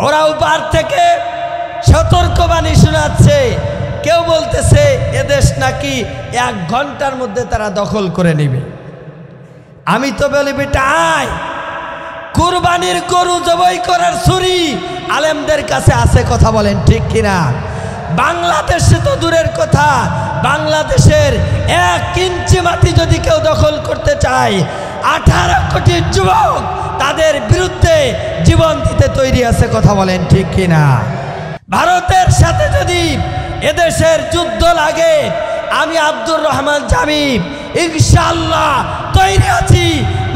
ওরাও পার থেকে সতর্কবাণী শোনাচ্ছে। কেউ বলতেছে এদেশ নাকি 1 ঘন্টার মধ্যে তারা দখল করে নেবে। আমি তো বলি বেটা আয়, কুরবানির গরু জবাই করার ছুরি আলেমদের কাছে আছে, কথা বলেন ঠিক কিনা? বাংলাদেশে তো দূরের কথা, বাংলাদেশের 1 ইঞ্চি মাটি যদি কেউ দখল করতে চায় 18 কোটি যুবক তাদের বিরুদ্ধে জীবন দিতে তৈরি আছে, কথা বলেন ঠিক কিনা? ভারতের সাথে যদি এদেশের যুদ্ধ লাগে আমি আব্দুর রহমান জামি ইনশাআল্লাহ তৈরি আছি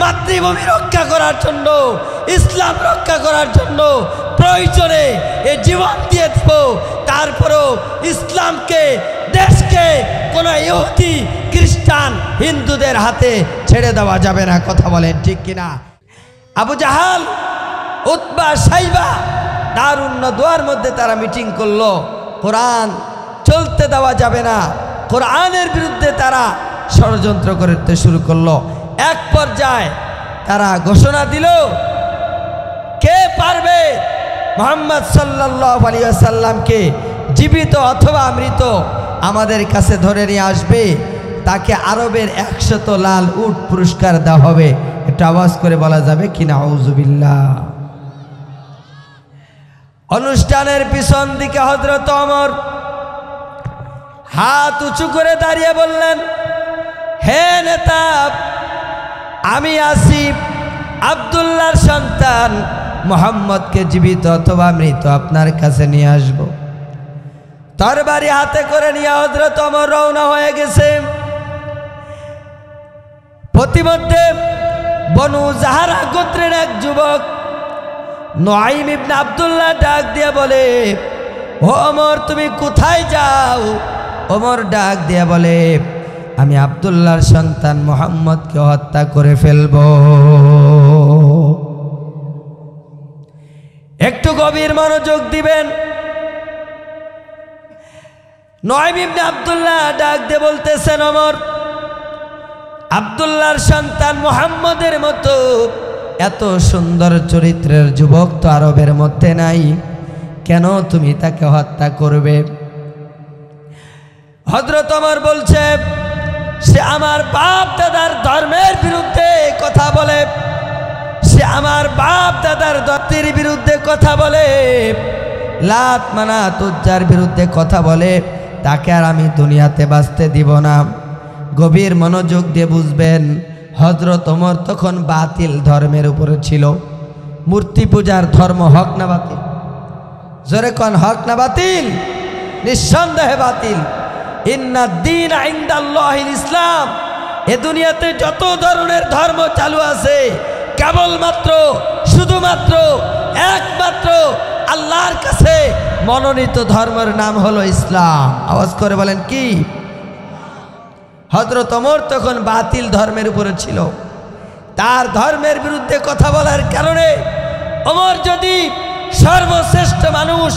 মাতৃভূমি রক্ষা করার জন্য, ইসলাম রক্ষা করার জন্য। প্রয়োজনে এ জীবন দিয়ে দিব, তারপরেও ইসলামকে, দেশকে কোনো ইহুদি, খ্রিস্টান, হিন্দুদের হাতে ছেড়ে দেওয়া যাবে না, কথা বলেন ঠিক কিনা? আবু জাহাল, উতবা, সাইবা দারুন নদওয়ার মধ্যে তারা মিটিং করলো, কোরআন চলতে দেওয়া যাবে না, কোরআনের বিরুদ্ধে তারা ষড়যন্ত্র করতে শুরু করলো। এক পর্যায়ে তারা ঘোষণা দিল, কে পারবে মুহাম্মদ সাল্লাল্লাহু আলাইহি ওয়াসাল্লামকে জীবিত অথবা মৃত আমাদের কাছে ধরে নিয়ে আসবে, তাকে আরবের 100 লাল উট পুরস্কার দেওয়া হবে। এটা আওয়াজ করে বলা যাবে কিনা? আউযুবিল্লাহ। অনুষ্ঠানের পিছন দিকে হযরত ওমর হাত উঁচু করে দাঁড়িয়ে বললেন, হে নেতা, আমি আসিফ আব্দুল্লাহর সন্তান মুহাম্মদকে জীবিত অথবা মৃত আপনার কাছে নিয়ে আসব। তরবারি হাতে করে নিয়ে হযরত ওমর রওনা হয়ে গেছে। প্রতিমধ্যে বনু জাহারা গোত্রের এক যুবক নুআইম ইবনে আব্দুল্লাহ ডাক দিয়ে বলে, ও ওমর তুমি কোথায় যাও? ওমর ডাক দিয়ে বলে, আমি আব্দুল্লাহর সন্তান মুহাম্মদকে হত্যা করে ফেলব। একটু গভীর মনোযোগ দিবেন। নুআইম ইবনে আব্দুল্লাহ ডাক দিয়ে বলতেছেন, ওমর, আব্দুল্লাহর সন্তান মুহাম্মদের মতো এত সুন্দর চরিত্রের যুবক তো আরবের মধ্যে নাই, কেন তুমি তাকে হত্যা করবে? হযরত ওমর বলছে, সে আমার বাপ দাদার ধর্মের বিরুদ্ধে কথা বলে, সে আমার বাপ দাদার দত্তের বিরুদ্ধে কথা বলে, লাত মানাত উজ্জার বিরুদ্ধে কথা বলে, তাকে আর আমি দুনিয়াতে বাঁচতে দিব না। গভীর মনোযোগ দিয়ে বুঝবেন, হযরত ওমর তখন বাতিল ধর্মের উপরে ছিল। মূর্তি পূজার ধর্ম হক না বাতিল? জোরে কোন, হক না বাতিল? নিঃসন্দেহে বাতিল। ইন্না দ্বীন ইনদাল্লাহিল ইসলাম। এ দুনিয়াতে যত ধরনের ধর্ম চালু আছে কেবলমাত্র, শুধুমাত্র, একমাত্র আল্লাহর কাছে মনোনীত ধর্মের নাম হলো ইসলাম। আওয়াজ করে বলেন কি? হযরত ওমর তখন বাতিল ধর্মের উপরে ছিল। তার ধর্মের বিরুদ্ধে কথা বলার কারণে ওমর যদি সর্বশ্রেষ্ঠ মানুষ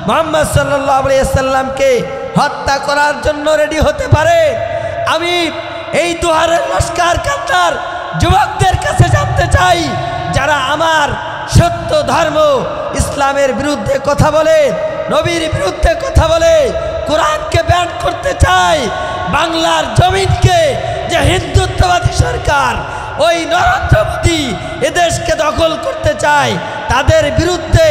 মুহাম্মদ সাল্লাল্লাহু আলাইহি ওয়াসাল্লামকে হত্যা করার জন্য রেডি হতে পারে, আমি এই দুহারের লস্কর কান্দার যুবকদের কাছে জানতে চাই, যারা আমার সত্য ধর্ম ইসলামের বিরুদ্ধে কথা বলে, নবীর বিরুদ্ধে কথা বলে, কোরআনকে ব্যান করতে চায়, বাংলার জমিনকে যে হিন্দুত্ববাদী সরকার, ওই নরেন্দ্র মোদী এদেশকে দখল করতে চায়, তাদের বিরুদ্ধে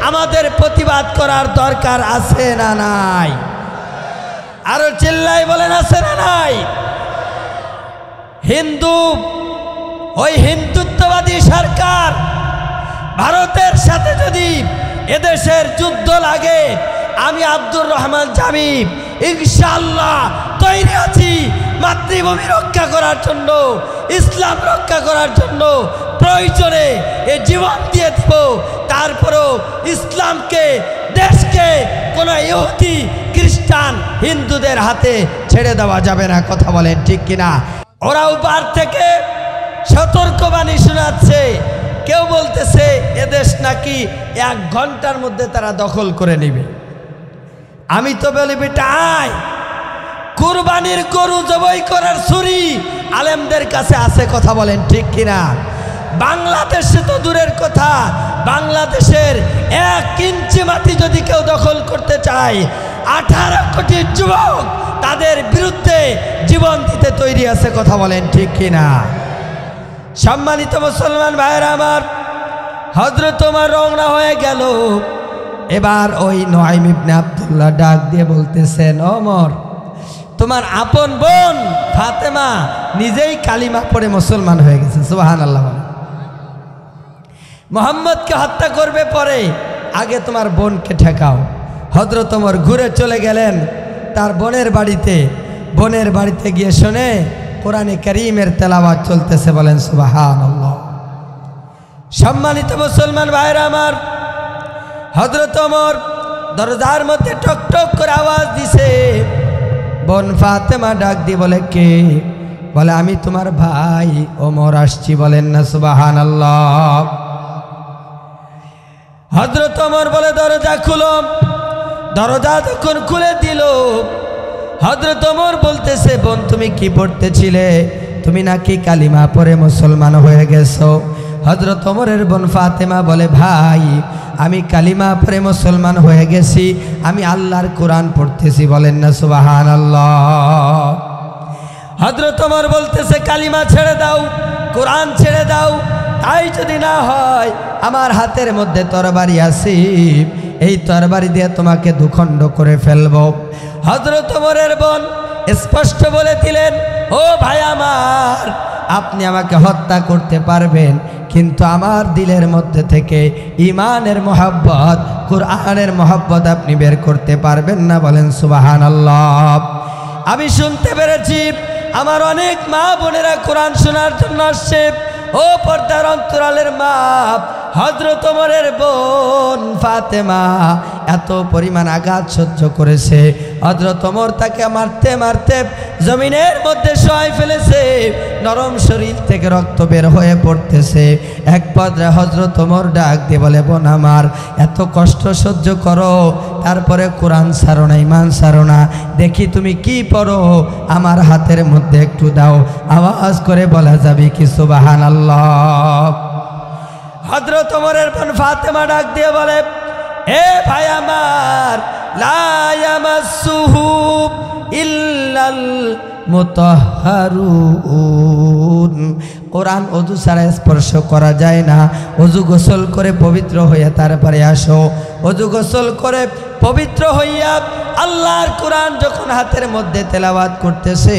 আমাদের প্রতিবাদ করার দরকার আছে না নাই? আরো চিল্লাই বলেন, আছে না নাই? হিন্দু, ওই হিন্দুত্ববাদী সরকার ভারতের সাথে যদি এদেশের যুদ্ধ লাগে আমি আব্দুর রহমান জামি ইনশাআল্লাহ তৈরি আছি মাতৃভূমি রক্ষা করার জন্য, ইসলাম রক্ষা করার জন্য। প্রয়োজনে এ জীবন দিয়ে দিব, তারপরেও ইসলামকে, দেশকে কোনো ইহুদি, খ্রিস্টান, হিন্দুদের হাতে ছেড়ে দেওয়া যাবে না, কথা বলেন ঠিক কিনা? ওরাও পার থেকে সতর্কবাণী শোনাচ্ছে। কেউ বলতেছে এদেশ নাকি 1 ঘন্টার মধ্যে তারা দখল করে নেবে। আমি তো বলি বেটা আয়, কুরবানির গরু জবাই করার ছুরি আলেমদের কাছে আছে, কথা বলেন ঠিক কিনা? বাংলাদেশে তো দূরের কথা, বাংলাদেশের 1 ইঞ্চি মাটি যদি কেউ দখল করতে চায়, 18 কোটি যুবক তাদের বিরুদ্ধে জীবন দিতে তৈরি আছে। কথা বলেন ঠিক কিনা? সম্মানিত মুসলমান ভাইরা আমার, হযরত ওমর রওনা হয়ে গেল। এবার ওই নুআইম ইবনে আব্দুল্লাহ ডাক দিয়ে বলতেছেন, ওমর, তোমার আপন বোন ফাতেমা নিজেই কালিমা পড়ে মুসলমান হয়ে গেছে। সুবহানাল্লাহ। মুহাম্মদকে হত্যা করবে পরে, আগে তোমার বোনকে ঠেকাও। হযরত ওমর ঘুরে চলে গেলেন তার বোনের বাড়িতে। বোনের বাড়িতে গিয়ে শুনে কোরআনে কারীমের তেলাওয়াত চলতেছে। বলেন সুবহানাল্লাহ। সম্মানিত মুসলমান ভাইরা আমার, হযরত ওমর দরজার মধ্যে টক টক করে আওয়াজ দিছে। বোন ফাতেমা ডাক দিয়ে বলে, কে? বলে, আমি তোমার ভাই ওমর আসছি। বলেন না সুবহানাল্লাহ। হযরত ওমর বলে, দরজা খুলো। দরজা যখন খুলে দিল, হযরত ওমর বলতেছে, বোন তুমি কি পড়তেছিলে? তুমি নাকি কালিমা পড়ে মুসলমান হয়ে গেছো? হযরত ওমরের বোন ফাতেমা বলে, ভাই আমি কালিমা পড়ে মুসলমান হয়ে গেছি, আমি আল্লাহর কোরআন পড়তেছি। বলেন না সুবহানাল্লাহ। হযরত ওমর বলতেছে, কালিমা ছেড়ে দাও, কোরআন ছেড়ে দাও। তাই যদি না হয়, আমার হাতের মধ্যে তরবারি আছে, এই তরবারি দিয়ে তোমাকে দুখণ্ড করে ফেলব। হযরত ওমরের বোন স্পষ্ট বলে দিলেন, ও ভাই আমার, আপনি আমাকে হত্যা করতে পারবেন, কিন্তু আমার দিলের মধ্যে থেকে ঈমানের মহব্বত, কোরআনের মহব্বত আপনি বের করতে পারবেন না। বলেন সুবহানাল্লাহ। আমি শুনতে পেরেছি আমার অনেক মা বোনেরা কোরআন শোনার জন্য আসছে। ও পর্দার অন্তরালের মা, হযরত ওমরের বোন ফাতেমা এত পরিমাণ আঘাত সহ্য করেছে। হযরত ওমর তাকে মারতে মারতে জমিনের মধ্যে শোয়াই ফেলেছে, নরম শরীর থেকে রক্ত বের হয়ে পড়তেছে। এক পর্যায়ে হযরত ওমর ডাক দিয়ে বলে, বোন আমার, এত কষ্ট সহ্য করো, তারপরে কোরআন ছাড়ো না, ঈমান ছাড়ো না, দেখি তুমি কি পড়ো, আমার হাতের মধ্যে একটু দাও। আওয়াজ করে বলা যাবে কি সুবহানাল্লাহ। হযরত ওমরের বোন ফাতেমা ডাক দিয়ে বলে, এ ভাই আমার, লা ইয়ামাসসুহু ইল্লাল মুতাহহারুন। কোরআন ওযু ছাড়া স্পর্শ করা যায় না। ওযু গোসল করে পবিত্র হইয়া তারপরে আসো। ওযু গোসল করে পবিত্র হইয়া আল্লাহর কোরআন যখন হাতের মধ্যে তেলাওয়াত করতেছে,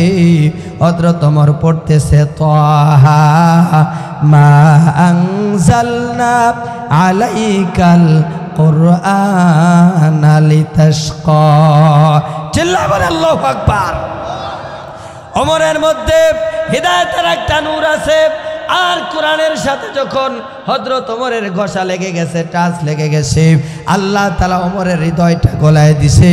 হযরত ওমর পড়তেছে, তাহা মা আনজালনা আলাইকাল কুরআনা লিতাশকা। চিল্লায় বলেন আল্লাহু আকবার। ওমরের মধ্যে হিদায়াতের একটা নূর আছে। আর কোরআনের সাথে যখন হযরত ওমরের ঘষা লেগে গেছে, টাচ লেগে গেছে, আল্লাহ তাআলা ওমরের হৃদয়টা গলায় দিছে,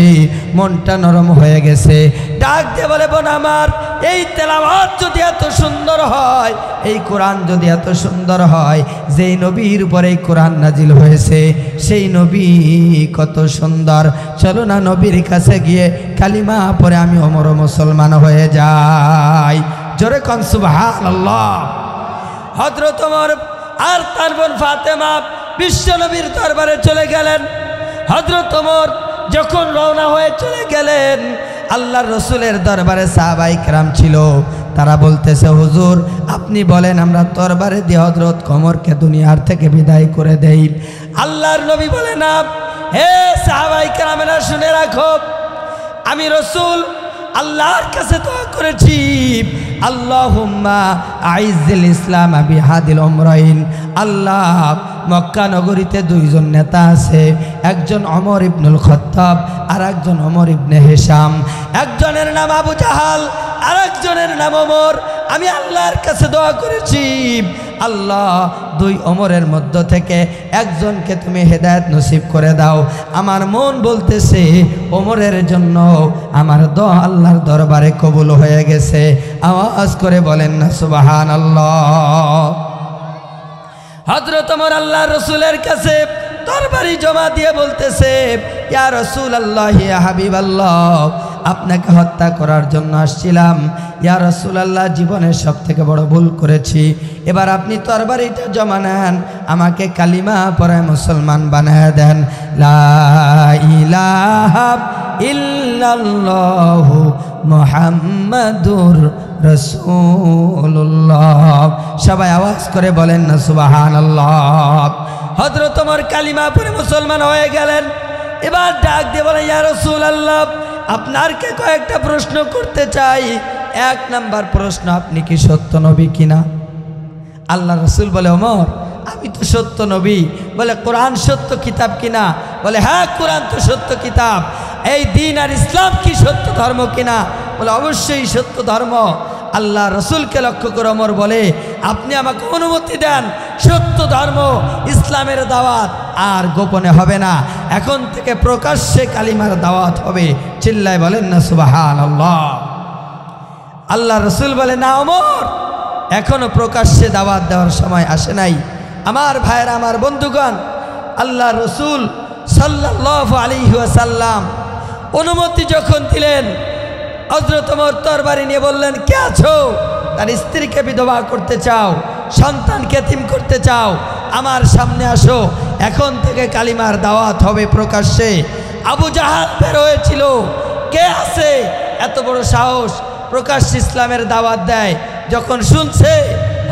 মনটা নরম হয়ে গেছে। ডাক দিয়ে বলে, বোন আমার, এই তেলাওয়াত যদি এত সুন্দর হয়, এই কোরআন যদি এত সুন্দর হয়, যেই নবীর উপরে এই কোরআন নাজিল হয়েছে সেই নবী কত সুন্দর, চলো না নবীর কাছে গিয়ে কালিমা পড়ে আমি ওমর মুসলমান হয়ে যাই। জোরে কোন সুবহানাল্লাহ। হযরত ওমর আর তার বোন ফাতেমা বিশ্ব নবীর দরবারে চলে গেলেন। হযরত ওমর যখন রওনা হয়ে চলে গেলেন, আল্লাহর রসুলের দরবারে সাহাবায়ে কেরাম ছিল। তারা বলতেছে, হুজুর আপনি বলেন আমরা তরবারে দিয়ে হযরত ওমরকে দুনিয়ার থেকে বিদায় করে দেই। আল্লাহর নবী বলে, না, হে সাহাবায়ে কেরামেরা শুনে রাখো, আমি রসুল আল্লাহর কাছে দোয়া করেছি, আল্লাহুম্মা আইজ্জিল ইসলাম বিহাদিল উমরাইন। আল্লাহ, মক্কা নগরীতে দুইজন নেতা আছে, একজন ওমর ইবনুল খাত্তাব আর একজন ওমর ইবনে হিশাম। একজনের নাম আবু জাহাল আর একজনের নাম ওমর। আমি আল্লাহর কাছে দোয়া করেছি, আল্লাহ দুই ওমরের মধ্য থেকে একজনকে তুমি হেদায়েত নসিব করে দাও। আমার মন বলতেছে ওমরের জন্য আমার দোয়া আল্লাহর দরবারে কবুল হয়ে গেছে। আওয়াজ করে বলেন না সুবহানাল্লাহ। হযরত ওমর আল্লাহর রাসূলের কাছে তরবারি জমা দিয়ে বলতেছে, ইয়া রাসূলুল্লাহ, ইয়া হাবিবাল্লাহ, আপনাকে হত্যা করার জন্য আসছিলাম। ইয়া রাসূলুল্লাহ, জীবনের সবথেকে বড় ভুল করেছি। এবার আপনি তরবারিটা জমা নেন, আমাকে কালিমা পড়ায় মুসলমান বানায় দেন। লা ইলাহা ইল্লাল্লাহু মুহাম্মাদুর রাসূলুল্লাহ। সবাই আওয়াজ করে বলেন না সুবহানাল্লাহ। হযরত ওমর কালিমা পড়ে মুসলমান হয়ে গেলেন। এবার ডাক দিয়ে বলেন, ইয়া রাসূলুল্লাহ, আপনারকে কয়েকটা প্রশ্ন করতে চাই। এক নাম্বার প্রশ্ন, আপনি কি সত্য নবী কিনা? আল্লাহ রাসূল বলে, ওমর আমি তো সত্য নবী। বলে, কোরআন সত্য কিতাব কিনা? বলে, হ্যাঁ কোরআন তো সত্য কিতাব। এই দিন আর ইসলাম কি সত্য ধর্ম কিনা? বলে, অবশ্যই সত্য ধর্ম। আল্লাহ রসুলকে লক্ষ্য করে ওমর বলে, আপনি আমাকে অনুমতি দেন, সত্য ধর্ম ইসলামের দাওয়াত আর গোপনে হবে না, এখন থেকে প্রকাশ্যে কালিমার দাওয়াত হবে। চিল্লায় বলেন না সুবহানাল্লাহ। আল্লাহ রসুল বলে, না ওমর, এখনো প্রকাশ্যে দাওয়াত দেওয়ার সময় আসে নাই। আমার ভাইরা, আমার বন্ধুগণ, আল্লাহ রসুল সাল্লাল্লাহু আলাইহি ওয়াসাল্লাম অনুমতি যখন দিলেন, হযরত ওমর তরবারি নিয়ে বললেন, কে আছো? তার স্ত্রীকে বিধবা করতে চাও, সন্তানকে এতিম করতে চাও, আমার সামনে আসো, এখন থেকে কালিমার দাওয়াত হবে প্রকাশ্যে। আবু জাহাল বের হয়েছিল, কে আছে এত বড় সাহস প্রকাশ্যে ইসলামের দাওয়াত দেয়? যখন শুনছে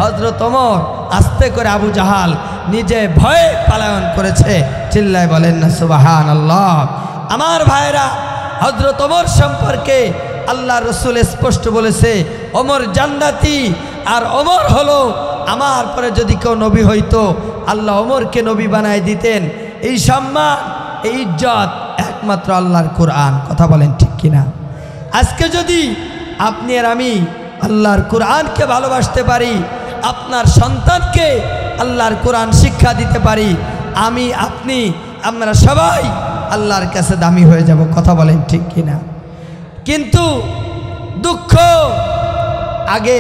হযরত ওমর, আস্তে করে আবু জাহাল নিজে ভয়ে পলায়ন করেছে। চিল্লায় বলেন না সুবহানাল্লাহ। আমার ভাইরা, হযরত ওমর সম্পর্কে আল্লাহ রসুল স্পষ্ট বলেছে, ওমর জান্নাতি। আর ওমর হলো, আমার পরে যদি কেউ নবী হইতো আল্লাহ ওমরকে নবী বানায় দিতেন। এই সম্মান, এই ইজ্জত একমাত্র আল্লাহর কোরআন। কথা বলেন ঠিক কিনা? আজকে যদি আপনি আর আমি আল্লাহর কোরআনকে ভালোবাসতে পারি, আপনার সন্তানকে আল্লাহর কোরআন শিক্ষা দিতে পারি, আমি, আপনি, আমরা সবাই আল্লাহর কাছে দামি হয়ে যাব। কথা বলেন ঠিক কিনা? কিন্তু দুঃখ, আগে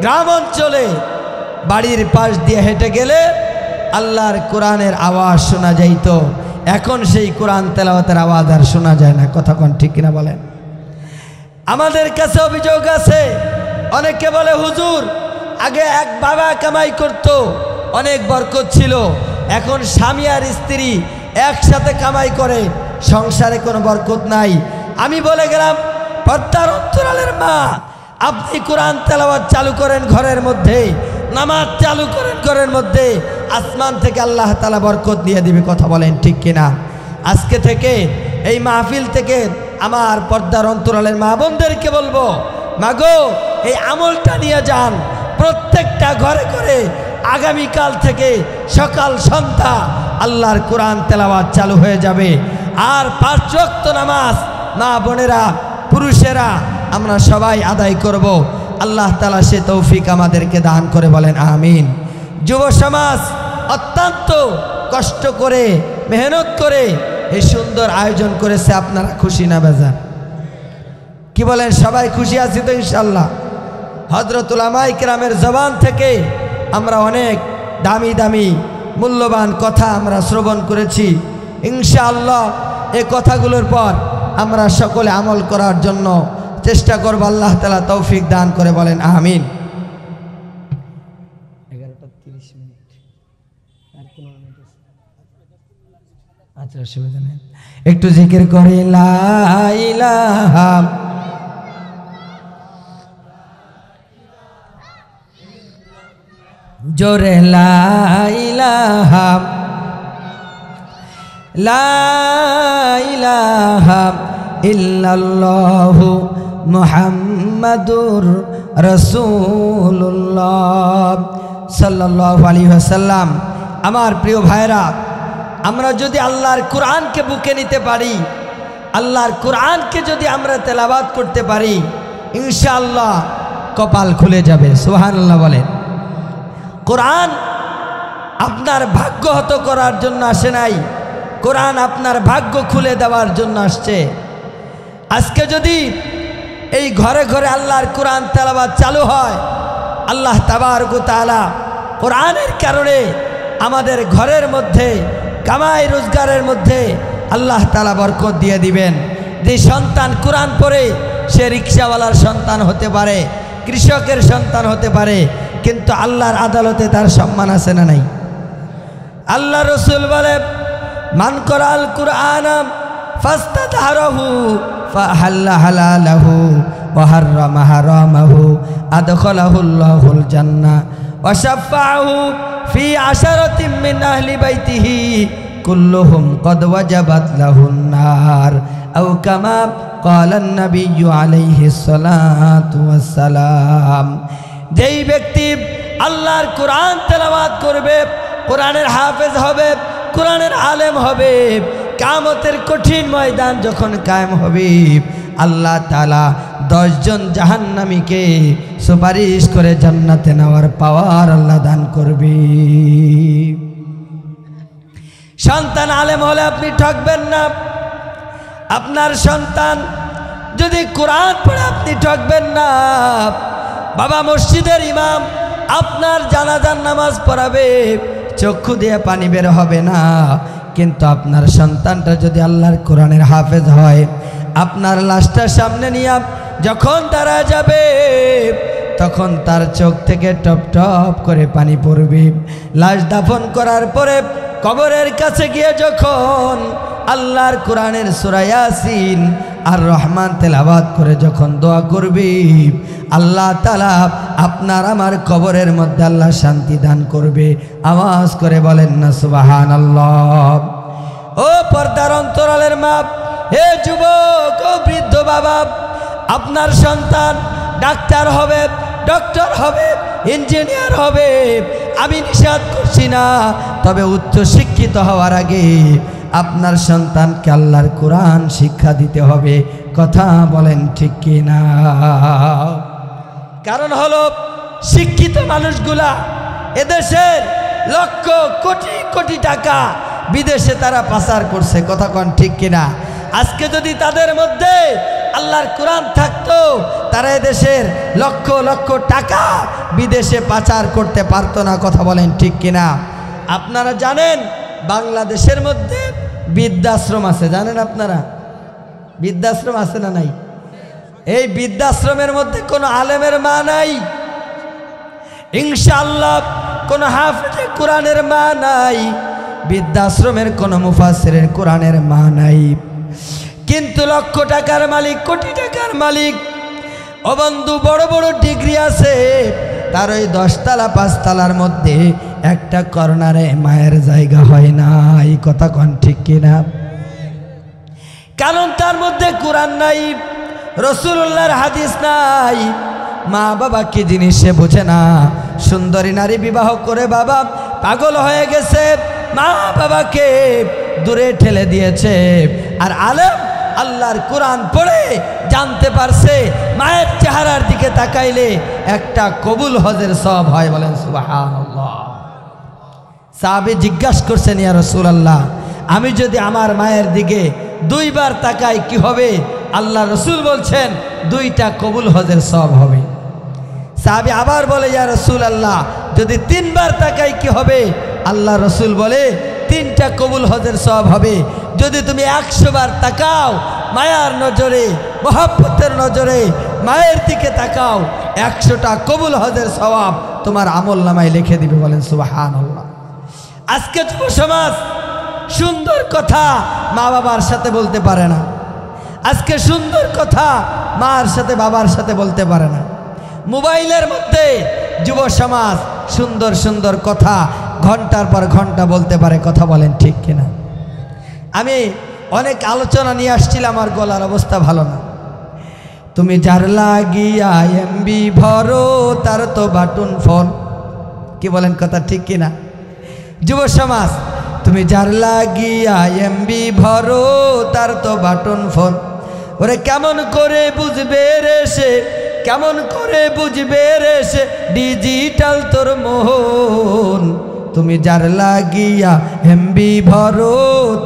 গ্রাম অঞ্চলে বাড়ির পাশ দিয়ে হেঁটে গেলে আল্লাহর কোরআনের আওয়াজ শোনা যাইত, এখন সেই কোরআন তেলাওয়াতের আওয়াজ আর শোনা যায় না। কথা কোন ঠিক কিনা বলেন? আমাদের কাছে অভিযোগ আছে, অনেকে বলে, হুজুর আগে এক বাবা কামাই করত, অনেক বরকত ছিল, এখন স্বামী আর স্ত্রী একসাথে কামাই করে, সংসারে কোনো বরকত নাই। আমি বলে গেলাম, পর্দার অন্তরালের মা, আপনি কোরআন তেলাওয়াত চালু করেন ঘরের মধ্যে, নামাজ চালু করেন ঘরের মধ্যে, আসমান থেকে আল্লাহ তাআলা বরকত দিয়ে দিবে। কথা বলেন ঠিক কিনা? আজকে থেকে এই মাহফিল থেকে আমার পর্দার অন্তরালের মা বোনদেরকে বলবো, মাগো এই আমলটা নিয়ে যান প্রত্যেকটা ঘরে ঘরে। আগামীকাল থেকে সকাল সন্ধ্যা আল্লাহর কোরআন তেলাওয়াত চালু হয়ে যাবে। আর 5 ওয়াক্ত নামাজ মা বোনেরা, পুরুষেরা আমরা সবাই আদায় করব। আল্লাহ তাআলা সে তৌফিক আমাদেরকে দান করে, বলেন আমিন। যুব সমাজ অত্যন্ত কষ্ট করে, মেহনত করে এই সুন্দর আয়োজন করেছে। আপনারা খুশি না বেজার? কি বলেন? সবাই খুশি আছি তো ইনশাআল্লাহ? হযরত উলামায়ে কেরামের জবান থেকে আমরা অনেক দামি দামি মূল্যবান কথা আমরা শ্রবণ করেছি। ইনশাআল্লাহ এই কথাগুলোর পর আমরা সকলে আমল করার জন্য চেষ্টা করব। আল্লাহ তাআলা তৌফিক দান করে, বলেন আমিন। 11:30 আর 15 মিনিট আছে। আচ্ছা, অসুবিধা নেই, একটু জিকির করে লা ইলাহা জোরে লা ইলাহা লা ইলাহা ইল্লাল্লাহু মুহাম্মাদুর রাসূলুল্লাহ সাল্লাল্লাহু আলাইহি ওয়াসাল্লাম। আমার প্রিয় ভাইরা, আমরা যদি আল্লাহর কোরআনকে বুকে নিতে পারি, আল্লাহর কোরআনকে যদি আমরা তেলাওয়াত করতে পারি, ইনশাআল্লাহ কপাল খুলে যাবে। সুবহানাল্লাহ বলেন। কোরআন আপনার ভাগ্য হত করার জন্য আসে নাই, কোরআন আপনার ভাগ্য খুলে দেওয়ার জন্য আসছে। আজকে যদি এই ঘরে ঘরে আল্লাহর কোরআন তেলাওয়াত চালু হয়, আল্লাহ তাবারক ওয়া তাআলা কোরআনের কারণে আমাদের ঘরের মধ্যে, কামাই রোজগারের মধ্যে আল্লাহ তাআলা বরকত দিয়ে দিবেন। যে সন্তান কোরআন পড়ে সে রিক্সাওয়ালার সন্তান হতে পারে, কৃষকের সন্তান হতে পারে, কিন্তু আল্লাহর আদালতে তার সম্মান আছে না নাই? আল্লাহ রসুল বলে, মান করাল কুরআন ফাস্তাতাহরাহু ফাহাল্লা হালালাহু ওয়া হাররামা হারামাহু আদখালাহুল্লাহুল জান্নাহ ওয়া শাফাআহু ফি আশারাতিন মিন আহলি বাইতিহি কুল্লুহুম ক্বাদ ওয়াজাবাত লাহুন নার আও কামা ক্বালান নাবিয়্যু আলাইহিস সালাতু ওয়াস সালাম। যেই ব্যক্তি আল্লাহর কোরআন তেলাওয়াত করবে, কোরআনের হাফেজ হবে, কোরআনের আলেম হবে, কিয়ামতের কঠিন ময়দান যখন কায়েম হবে, আল্লাহ তাআলা 10 জন জাহান্নামীকে সুপারিশ করে জান্নাতে নেওয়ার পাওয়ার আল্লাহ দান করবে। সন্তান আলেম হলে আপনি ঠকবেন না। আপনার সন্তান যদি কোরআন পড়ে আপনি ঠকবেন না। বাবা মসজিদের ইমাম আপনার জানাজার নামাজ পড়াবে, চক্ষু দিয়ে পানি বের হবে না, কিন্তু আপনার সন্তানটা যদি আল্লাহর কোরআনের হাফেজ হয়, আপনার লাশটার সামনে নিয়ে যখন তারা যাবে তখন তার চোখ থেকে টপ টপ করে পানি পড়বে। লাশ দাফন করার পরে কবরের কাছে গিয়ে যখন আল্লাহর কোরআনের সূরা ইয়াসিন আর রহমান তেলাওয়াত করে যখন দোয়া করবে, আল্লাহ তাআলা আপনার আমার কবরের মধ্যে আল্লাহ শান্তি দান করবে। আওয়াজ করে বলেন না সুবহানাল্লাহ। ও পর্দার অন্তরালের মা, হে যুবক ও বৃদ্ধ বাবা, আপনার সন্তান ডাক্তার হবে, ডক্টর হবে, ইঞ্জিনিয়ার হবে, আমি নিষেধ করছি না, তবে উচ্চ শিক্ষিত হওয়ার আগে আপনার সন্তানকে আল্লাহর কোরআন শিক্ষা দিতে হবে। কথা বলেন ঠিক কি না? কারণ হলো শিক্ষিত মানুষগুলা এদেশের লক্ষ কোটি কোটি টাকা বিদেশে তারা পাচার করছে। কথা কন ঠিক কিনা? আজকে যদি তাদের মধ্যে আল্লাহর কোরআন থাকতো, তারা এদেশের লক্ষ লক্ষ টাকা বিদেশে পাচার করতে পারতো না। কথা বলেন ঠিক কিনা? আপনারা জানেন বাংলাদেশের মধ্যে বৃদ্ধাশ্রম আছে, জানেন আপনারা? বৃদ্ধাশ্রম আছে না নাই? এই বৃদ্ধাশ্রমের মধ্যে কোনো আলেমের মা নাই, ইনশাআল্লাহ কোনো হাফেজে কোরআনের মা নাই, বৃদ্ধাশ্রমের কোনো মুফাসসিরের কোরআনের মা নাই, কিন্তু লক্ষ টাকার মালিক, কোটি টাকার মালিক, ও বন্ধু বড় বড় ডিগ্রি আছে, তার ওই 10 তলা 5 তলার মধ্যে একটা কর্নারে মায়ের জায়গা হয় না। এই কথা কোন ঠিক কিনা? কারণ তার মধ্যে কোরআন নাই, রাসূলুল্লাহর হাদিস নাই, মা বাবা কি জিনিস সে বোঝে না। সুন্দরী নারী বিবাহ করে বাবা পাগল হয়ে গেছে, মা বাবাকে দূরে ঠেলে দিয়েছে। আর আলেম আল্লাহর কোরআন পড়ে জানতে পারছে মায়ের চেহারার দিকে তাকাইলে একটা কবুল হজের সওয়াব হয়। বলেন সুবহানাল্লাহ। সাহাবী জিজ্ঞাসা করছেন, ইয়া রাসূলুল্লাহ, আমি যদি আমার মায়ের দিকে 2 বার তাকাই কি হবে? আল্লাহ রসুল বলছেন 2টা কবুল হজের সওয়াব হবে। সাহাবী আবার বলে, ইয়া রাসূলুল্লাহ, যদি 3 বার তাকাই কি হবে? আল্লাহ রসুল বলে 3টা কবুল হজের সওয়াব হবে। যদি তুমি 100 বার তাকাও মায়ার নজরে, মহব্বতের নজরে মায়ের দিকে তাকাও, 100টা কবুল হজের সওয়াব তোমার আমল নামায় লিখে দিবে। বলেন সুবহানাল্লাহ। আজকে যুব সমাজ সুন্দর কথা মা বাবার সাথে বলতে পারে না, আজকে সুন্দর কথা মার সাথে বাবার সাথে বলতে পারে না। মোবাইলের মধ্যে যুব সমাজ সুন্দর সুন্দর কথা ঘন্টার পর ঘন্টা বলতে পারে। কথা বলেন ঠিক কিনা? আমি অনেক আলোচনা নিয়ে আসছিলাম, আমার গলার অবস্থা ভালো না। তুমি যার লাগিয়া এমবি ভরো তার তো বাটন ফোন। কি বলেন? কথা ঠিক কিনা? যুব সমাজ, তুমি যার লাগিয়া এমবি ভরো তার তো বাটন ফোন। ওরে কেমন করে বুঝবে রে সে, কেমন করে বুঝবে রে সে ডিজিটাল তোর মোহন। তুমি যার লাগিয়া এমবি ভরো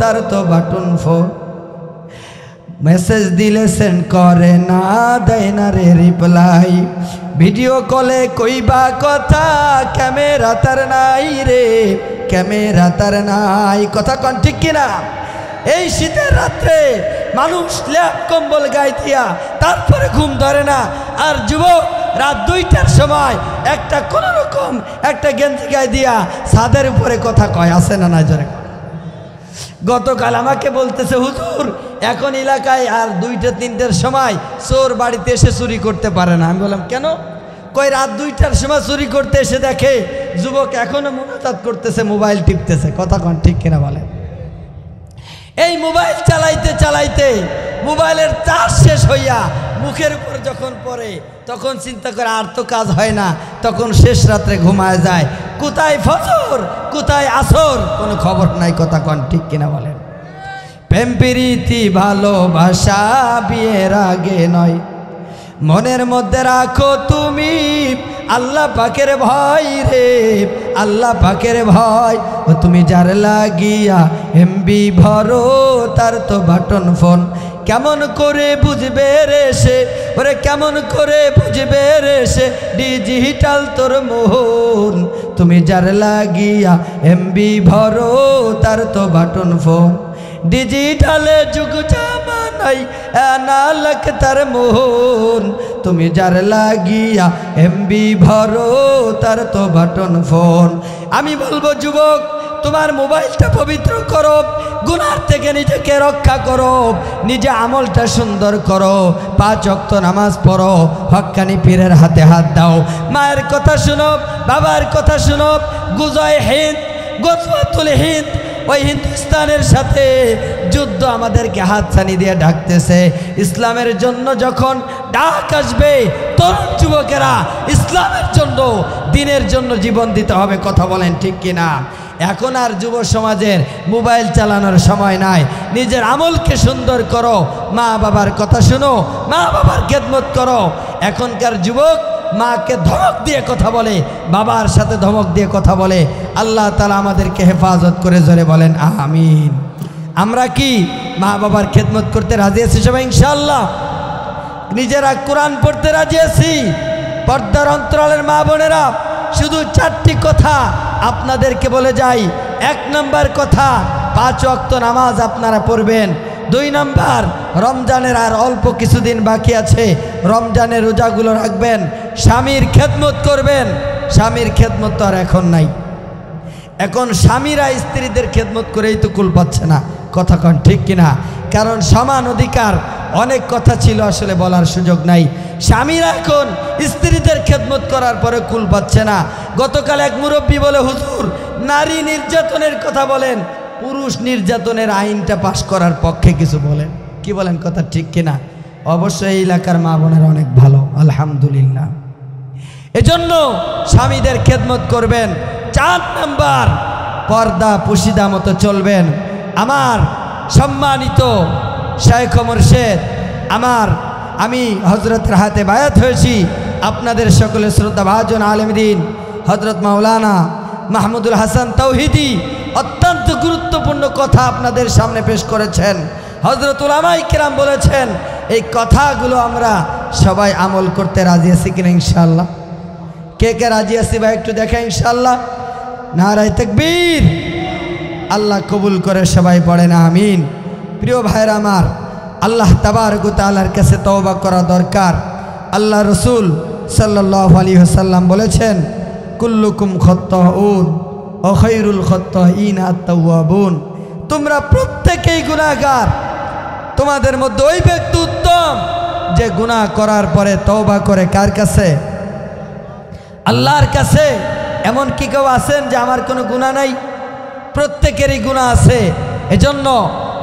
তার তো বাটন ফোন। মেসেজ দিলে সেন্ড করে না, দেয় না রে রিপ্লাই। ভিডিও কলে কইবা কথা, ক্যামেরা তার নাই রে, ক্যামেরা তার নাই। কথা কন ঠিক কিনা? এই শীতের রাত্রে মানুষ ল্যাপ কম্বল গায়ে দিয়া তারপরে ঘুম ধরে না। আর যুবক রাত 2টার সময় একটা কোনো রকম একটা গেঞ্জি গায়ে দিয়া ছাদের উপরে কথা কয়, আছে না না জোরে? গতকাল আমাকে বলতেছে, হুজুর এখন এলাকায় আর 2টা-3টার সময় চোর বাড়িতে এসে চুরি করতে পারে না। আমি বললাম কেন? কই রাত 2টার সময় চুরি করতে এসে দেখে যুবক এখনো মুনাজাত করতেছে, মোবাইল টিপতেছে। কথা কোন ঠিক কিনা বলেন? এই মোবাইল চালাইতে চালাইতে মোবাইলের চার্জ শেষ হইয়া মুখের উপর যখন পড়ে তখন চিন্তা করে আর তো কাজ হয় না, তখন শেষ রাত্রে ঘুমায় যায়। কোথায় ফজর কোথায় আসর কোনো খবর নাই। কথা কোন ঠিক কিনা বলেন? প্রেম প্রীতি ভালোবাসা বিয়ের আগে নয়, মনের মধ্যে রাখো তুমি আল্লাহ পাকের ভয় রে, আল্লাহ পাকের ভয়। ও তুমি যার লাগিয়া এমবি ভরো তার তো বাটন ফোন, কেমন করে বুঝবে রে সে, ওরে কেমন করে বুঝবে রে সে ডিজিটাল তোর মোহন। তুমি যার লাগিয়া এমবি ভরো তার তো বাটন ফোন, ডিজিটালে যুগ জামানাই নালক তার মোহন। তুমি যার লাগিয়া এমবি ভরো তার তো বাটন ফোন। আমি বলবো যুবক তোমার মোবাইলটা পবিত্র করো, গুনার থেকে নিজেকে রক্ষা করো, নিজে আমলটা সুন্দর করো, 5 ওয়াক্ত নামাজ পড়ো, হক্কানি পীরের হাতে হাত দাও, মায়ের কথা শুনো, বাবার কথা শুনো। গুজয় হিন্দ, গজওয়াতুল হিন্দ, ওই হিন্দুস্তানের সাথে যুদ্ধ আমাদেরকে হাতছানি দিয়ে ডাকতেছে। ইসলামের জন্য যখন ডাক আসবে তরুণ যুবকেরা ইসলামের জন্য দিনের জন্য জীবন দিতে হবে। কথা বলেন ঠিক কিনা? এখন আর যুব সমাজের মোবাইল চালানোর সময় নাই। নিজের আমলকে সুন্দর করো, মা বাবার কথা শুনো, মা বাবার খেদমত করো। এখনকার যুবক মাকে ধমক দিয়ে কথা বলে, বাবার সাথে ধমক দিয়ে কথা বলে। আল্লাহ তাআলা আমাদেরকে হেফাজত করে, জোরে বলেন আমিন। আমরা কি মা বাবার খেদমত করতে রাজি আছি সবাই ইনশাআল্লাহ? নিজেরা কোরআন পড়তে রাজি আছি? পর্দার অন্তরালের মা বোনেরা শুধু 4টি কথা আপনাদেরকে বলে যাই। 1 নম্বর কথা, 5 ওয়াক্ত নামাজ আপনারা পড়বেন। 2 নম্বর, রমজানের আর অল্প কিছুদিন বাকি আছে, রমজানের রোজাগুলো রাখবেন, স্বামীর খেদমত করবেন। স্বামীর খেদমত তো আর এখন নাই, এখন স্বামীরা স্ত্রীদের খেদমত করেই তো কুল পাচ্ছে না। কথা কন ঠিক কিনা? কারণ সমান অধিকার, অনেক কথা ছিল আসলে বলার সুযোগ নাই। স্বামীরা এখন স্ত্রীদের খেদমত করার পরে কুল পাচ্ছে না। গতকাল এক মুরব্বী বলে, হুজুর নারী নির্যাতনের কথা বলেন, পুরুষ নির্যাতনের আইনটা পাশ করার পক্ষে কিছু বলেন। কি বলেন? কথা ঠিক কিনা? অবশ্যই এই এলাকার মা বোনেরা অনেক ভালো, আলহামদুলিল্লাহ। এজন্য স্বামীদের খেদমত করবেন। 4 নম্বর, পর্দা পুশিদা মতো চলবেন। আমার সম্মানিত শাইখ মুর্শিদ, আমি হজরতের হাতে বায়াত হয়েছি। আপনাদের সকলের শ্রদ্ধা ভাজন আলেমদ্বীন হজরত মাওলানা মাহমুদুল হাসান তৌহিদি অত্যন্ত গুরুত্বপূর্ণ কথা আপনাদের সামনে পেশ করেছেন। হজরত উলামায়ে কেরাম বলেছেন, এই কথাগুলো আমরা সবাই আমল করতে রাজি আছি কিনা ইনশাআল্লাহ? কে কে রাজি আছি ভাই একটু দেখে ইনশাআল্লাহ। নারায়ে তাকবীর। আল্লাহ কবুল করে সবাই পড়েন আমিন। প্রিয় ভাইরা আমার, আল্লাহ তাবারক ওয়া তাআলার কাছে তওবা করা দরকার। আল্লাহ রসুল সাল্লাল্লাহু আলাইহি ওয়াসাল্লাম বলেছেন, কুল্লুকুম খাত্তাউন ওয়া খায়রুল খাত্তাইনা আত-তাওয়াবুন। তোমরা প্রত্যেকেই গুনাহগার, তোমাদের মধ্যে ওই ব্যক্তি উত্তম যে গুনাহ করার পরে তওবা করে। কার কাছে? আল্লাহর কাছে। এমন কি কেউ আছেন যে আমার কোনো গুনাহ নাই? প্রত্যেকেরই গুনাহ আছে। এজন্য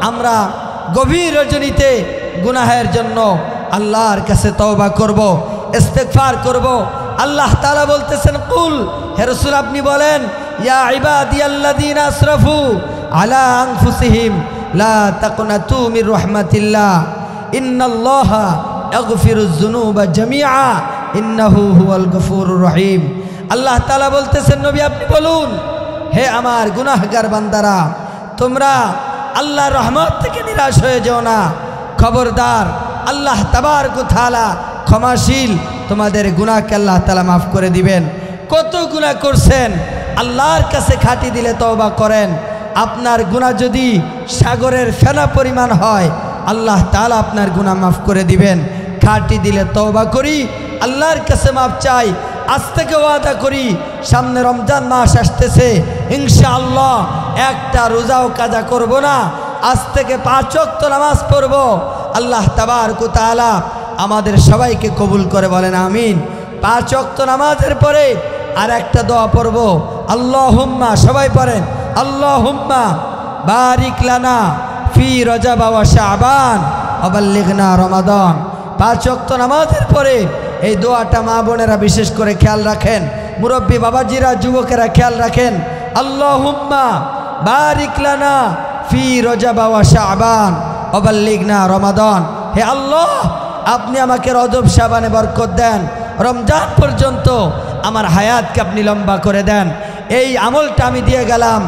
আমরা গভীর রজনীতে গুনাহের জন্য আল্লাহর কাছে তওবা করব, ইস্তেগফার করব। আল্লাহ তাআলা বলতেছেন, কুল, হে রাসূল আপনি বলেন, ইয়া ইবাদিয়াল্লাযীনা আসরাফু আলা আনফুসিহিম লা তাকনাতু মির রাহমাতিল্লাহ ইন্নাল্লাহা ইয়াগফিরুয যুনুবা জামিআ ইন্নাহু হুয়াল গফুরুর রহিম। আল্লাহ তাআলা বলতেছেন, নবী আপনি বলুন, হে আমার গুনাহগার বান্দারা, তোমরা আল্লাহর রহমত থেকে নিরাশ হয়ে যেও না। খবরদার, আল্লাহ তাবারক ওয়া তাআলা ক্ষমাশীল, তোমাদের গুনাহকে আল্লাহ তাআলা মাফ করে দিবেন। কত গুনাহ করছেন, আল্লাহর কাছে খাটি দিলে তওবা করেন। আপনার গুনাহ যদি সাগরের ফেনা পরিমাণ হয়, আল্লাহ তাআলা আপনার গুনাহ মাফ করে দিবেন। খাঁটি দিলে তওবা করি, আল্লাহর কাছে মাফ চাই। আজ থেকে ওয়াদা করি, সামনে রমজান মাস আসতেছে, ইনশাআল্লাহ একটা রোজাও কাজা করব না। আজ থেকে 5 ওয়াক্ত নামাজ পড়ব। আল্লাহ তাবারক ওয়া তাআলা আমাদের সবাইকে কবুল করে বলেন আমিন। 5 ওয়াক্ত নামাজের পরে আর একটা দোয়া পড়ব, আল্লাহুম্মা, সবাই পড়েন, আল্লাহুম্মা বারিক লানা ফি রজব ওয়া শাবান ওয়া বাল্লিগনা রমাদান। 5 ওয়াক্ত নামাজের পরে এই দোয়াটা মা বোনেরা বিশেষ করে খেয়াল রাখেন, মুরব্বী বাবাজিরা, যুবকেরা খেয়াল রাখেন। আল্লাহুম্মা বারিক লানা ফি রজব ওয়া শাবান ওয়া বাল্লিগনা রমাদান। হে আল্লাহ, আপনি আমাকে রজব শাবানে বরকত দেন, রমজান পর্যন্ত আমার হায়াতকে আপনি লম্বা করে দেন। এই আমলটা আমি দিয়ে গেলাম।